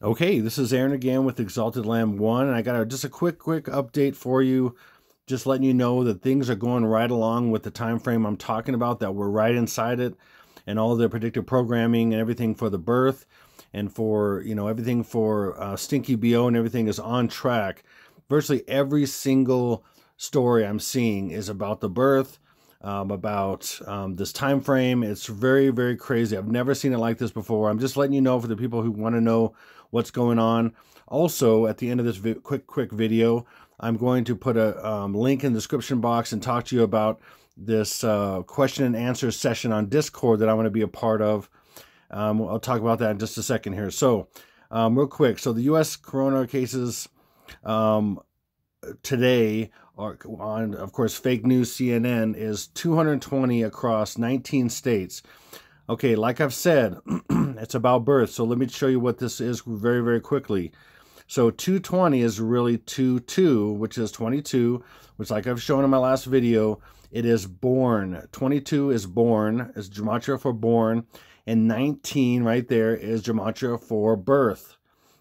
Okay, this is Aaron again with Exalted Lamb 1, and I got just a quick update for you, just letting you know that things are going right along with the time frame I'm talking about, that we're right inside it, and all the predictive programming and everything for the birth, and for, everything for Stinky BO and everything is on track. Virtually every single story I'm seeing is about the birth, about this time frame. It's very, very crazy. I've never seen it like this before. I'm just letting you know for the people who want to know what's going on. Also, at the end of this quick video, I'm going to put a link in the description box and talk to you about this question and answer session on Discord that I want to be a part of. I'll talk about that in just a second here. So, real quick. So the U.S. corona cases today are on, of course, fake news CNN is 220 across 19 states. Okay, like I've said, it's about birth. So let me show you what this is very, very quickly. So 220 is really 22, which is 22, which, like I've shown in my last video, it is born. 22 is born, is gematria for born, and 19 right there is gematria for birth.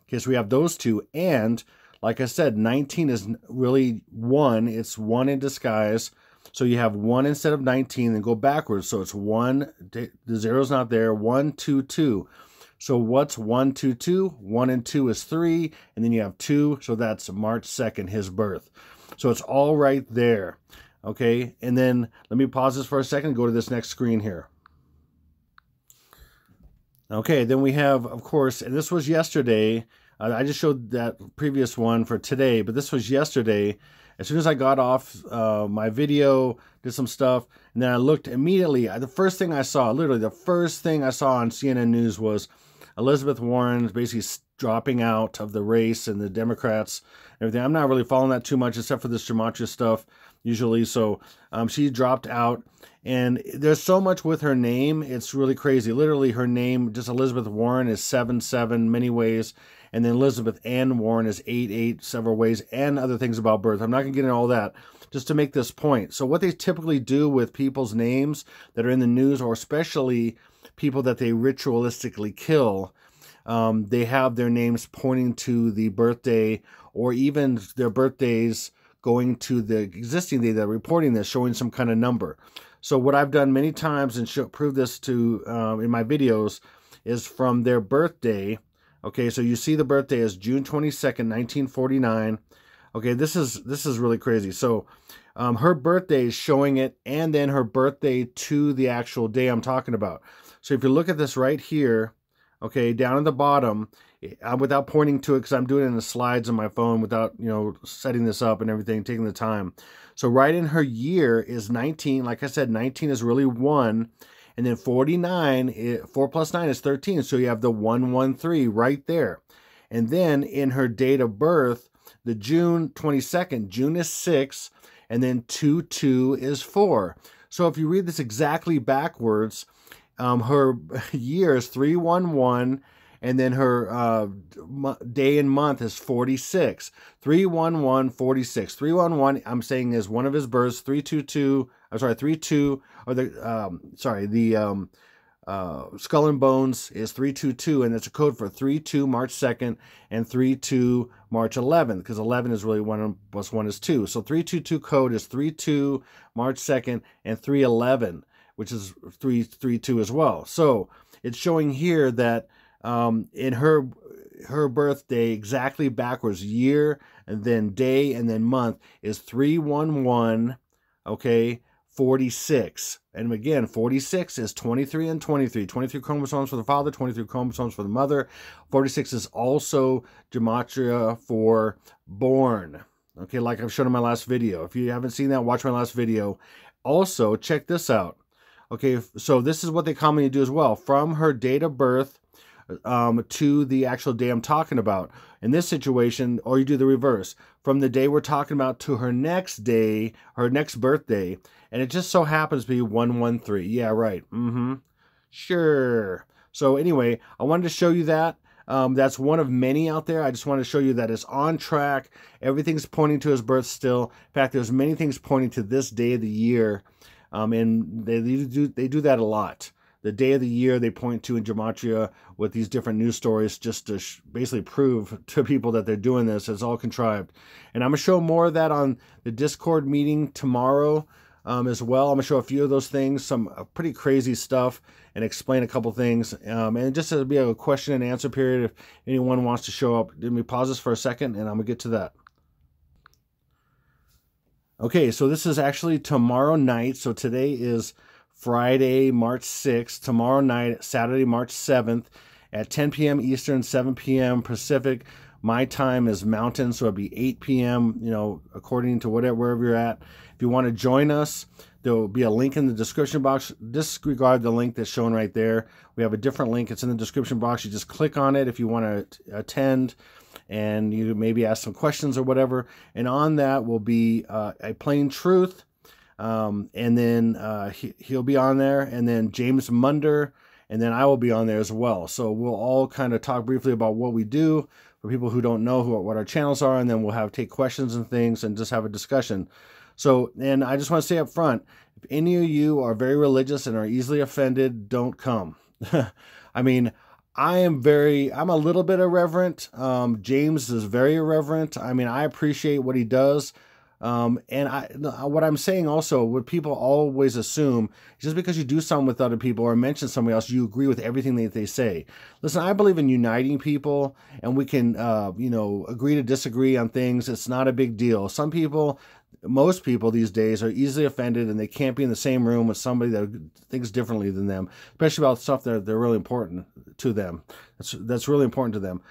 Okay, so we have those two, and like I said, 19 is really 1. It's 1 in disguise. So you have 1 instead of 19, and go backwards. So it's 1, the zero's not there, 1, 2, 2. So what's 1, 2, 2? 1 and 2 is 3, and then you have 2, so that's March 2nd, his birth. So it's all right there, okay? And then let me pause this for a second and go to this next screen here. Okay, then we have, of course, and this was yesterday. I just showed that previous one for today, but this was yesterday. As soon as I got off my video, did some stuff, and then I looked immediately. The first thing I saw, literally the first thing I saw on CNN News was Elizabeth Warren basically dropping out of the race, and the Democrats, everything. I'm not really following that too much, except for this gematria stuff usually. So she dropped out, and there's so much with her name. It's really crazy. Literally, her name, just Elizabeth Warren, is 77 many ways. And then Elizabeth Ann Warren is 88 several ways, and other things about birth. I'm not going to get into all that, just to make this point. So what they typically do with people's names that are in the news, or especially people that they ritualistically kill, they have their names pointing to the birthday, or even their birthdays going to the existing day that are reporting this, showing some kind of number. So what I've done many times and prove this to in my videos is from their birthday. Okay, so you see the birthday is June 22nd, 1949. Okay, this is really crazy. So her birthday is showing it, and then her birthday to the actual day I'm talking about. So if you look at this right here, okay, down at the bottom, without pointing to it, because I'm doing it in the slides on my phone without, setting this up and everything, taking the time. So right in her year is 19. Like I said, 19 is really 1. And then 49, 4 plus 9 is 13. So you have the 113 right there. And then in her date of birth, the June 22nd, June is 6, and then 2 is 4. So if you read this exactly backwards, her year is 311, and then her day and month is 46. 311, 46. 311, I'm saying, is one of his births. 322, I'm sorry, 32, or the Skull and Bones is 322, and it's a code for 32 March 2nd and 32 March 11th, because 11 is really 1 plus 1 is 2. So 322 code is 32 March 2nd and 311, which is 332 as well. So it's showing here that in her birthday, exactly backwards, year and then day and then month, is 311, okay, 46. And again, 46 is 23 and 23. 23 chromosomes for the father, 23 chromosomes for the mother. 46 is also gematria for born. Okay, like I've shown in my last video. If you haven't seen that, watch my last video. Also, check this out. Okay, so this is what they commonly do as well. From her date of birth to the actual day I'm talking about. In this situation, or you do the reverse. From the day we're talking about to her next day, her next birthday, and it just so happens to be 113. Yeah, right. Sure. So anyway, I wanted to show you that. That's one of many out there. I just want to show you that it's on track. Everything's pointing to his birth still. In fact, there's many things pointing to this day of the year. And they do that a lot. the day of the year they point to in Gematria with these different news stories just to basically prove to people that they're doing this. It's all contrived. And I'm going to show more of that on the Discord meeting tomorrow as well. I'm going to show a few of those things, some pretty crazy stuff, and explain a couple things. And just to be a question and answer period if anyone wants to show up. Let me pause this for a second, and I'm going to get to that. Okay, so this is actually tomorrow night. So today is Friday, March 6th. Tomorrow night, Saturday, March 7th at 10 p.m. Eastern, 7 p.m. Pacific. My time is Mountain, so it'll be 8 p.m., you know, according to wherever you're at. If you want to join us, there will be a link in the description box. Disregard the link that's shown right there. We have a different link. It's in the description box. You just click on it if you want to attend, and you maybe ask some questions or whatever. And on that will be a Plain Truth, and then he'll be on there, and then James Munder, and then I will be on there as well. So we'll all kind of talk briefly about what we do for people who don't know what our channels are, and then we'll take questions and things and just have a discussion. So, and I just want to say up front, if any of you are very religious and are easily offended, don't come. I mean, I'm a little bit irreverent. James is very irreverent. I mean, I appreciate what he does. What I'm saying also, what people always assume, just because you do something with other people or mention somebody else, you agree with everything that they say. Listen, I believe in uniting people, and we can, you know, agree to disagree on things. It's not a big deal. Some people, most people these days are easily offended, and they can't be in the same room with somebody that thinks differently than them, especially about stuff that they're really important to them. That's really important to them.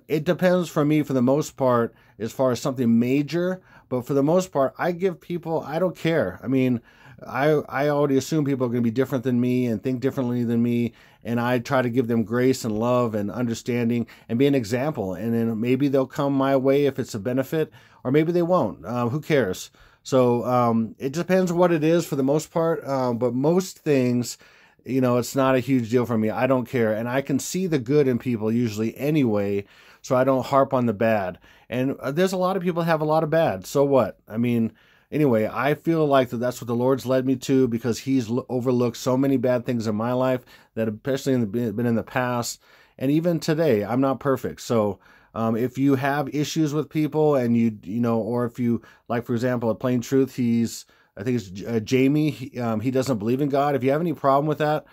It depends for me for the most part as far as something major, but for the most part, I give people, I don't care. I mean, I already assume people are going to be different than me and think differently than me, and I try to give them grace and love and understanding and be an example. And then maybe they'll come my way if it's a benefit, or maybe they won't. Who cares? So it depends what it is for the most part, but most things, you know, it's not a huge deal for me. I don't care. And I can see the good in people usually anyway, so I don't harp on the bad. And there's a lot of people that have a lot of bad. So what? I mean, anyway, I feel like that's what the Lord's led me to, because he's overlooked so many bad things in my life that especially been in the past. And even today, I'm not perfect. So if you have issues with people and you know, or if you, like, for example, a Plain Truth, I think it's Jamie. He doesn't believe in God. If you have any problem with that,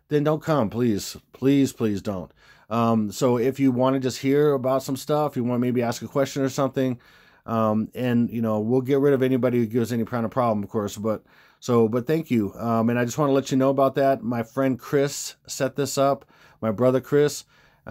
then don't come, please. Please, please don't. So if you want to just hear about some stuff, you want to maybe ask a question or something, and, you know, we'll get rid of anybody who gives any kind of problem, of course. But thank you. And I just want to let you know about that. My friend Chris set this up. My brother Chris,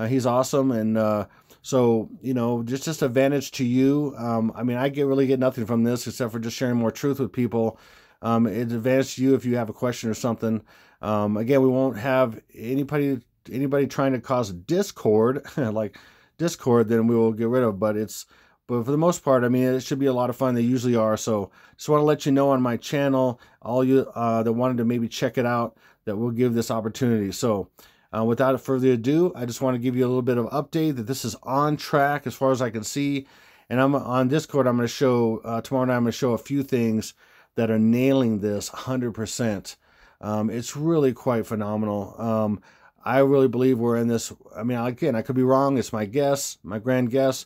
he's awesome. And so, you know, just advantage to you. I mean, I really get nothing from this except for just sharing more truth with people. It's advantage to you if you have a question or something. Again, we won't have anybody trying to cause discord, like Discord, then we will get rid of. But for the most part, I mean, it should be a lot of fun. They usually are. So just want to let you know on my channel, all you that wanted to maybe check it out, that we'll give this opportunity. So without further ado, I just want to give you a little bit of update that this is on track as far as I can see. And I'm on Discord. I'm going to show tomorrow night. I'm going to show a few things that are nailing this 100%. It's really quite phenomenal. I really believe we're in this. I mean, again, I could be wrong. It's my guess, my grand guess,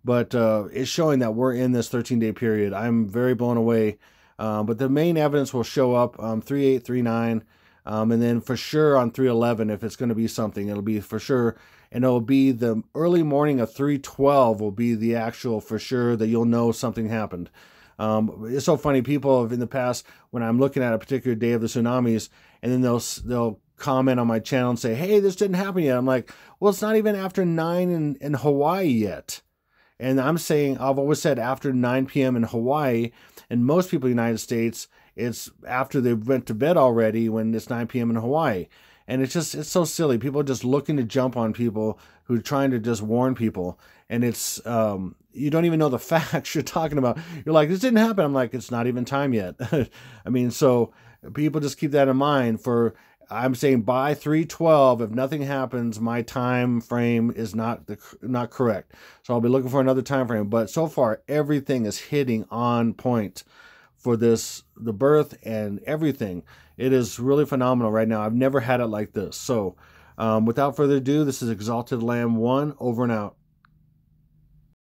but it's showing that we're in this 13-day period. I'm very blown away. But the main evidence will show up 3839. And then for sure on 311, if it's going to be something, it'll be for sure. And it'll be the early morning of 312 will be the actual for sure that you'll know something happened. It's so funny. People have in the past, when I'm looking at a particular day of the tsunamis, and then they'll comment on my channel and say, hey, this didn't happen yet. I'm like, well, it's not even after 9 in Hawaii yet. And I'm saying, I've always said after 9 p.m. in Hawaii, and most people in the United States, it's after they went to bed already when it's 9 p.m. in Hawaii. And it's so silly. People are just looking to jump on people who are trying to just warn people. And it's, you don't even know the facts you're talking about. You're like, this didn't happen. I'm like, it's not even time yet. I mean, so people just keep that in mind. I'm saying by 312, if nothing happens, my time frame is not correct. So I'll be looking for another time frame. But so far, everything is hitting on point for the birth and everything. It is really phenomenal right now. I've never had it like this. So without further ado, this is Exalted Lamb 1, over and out.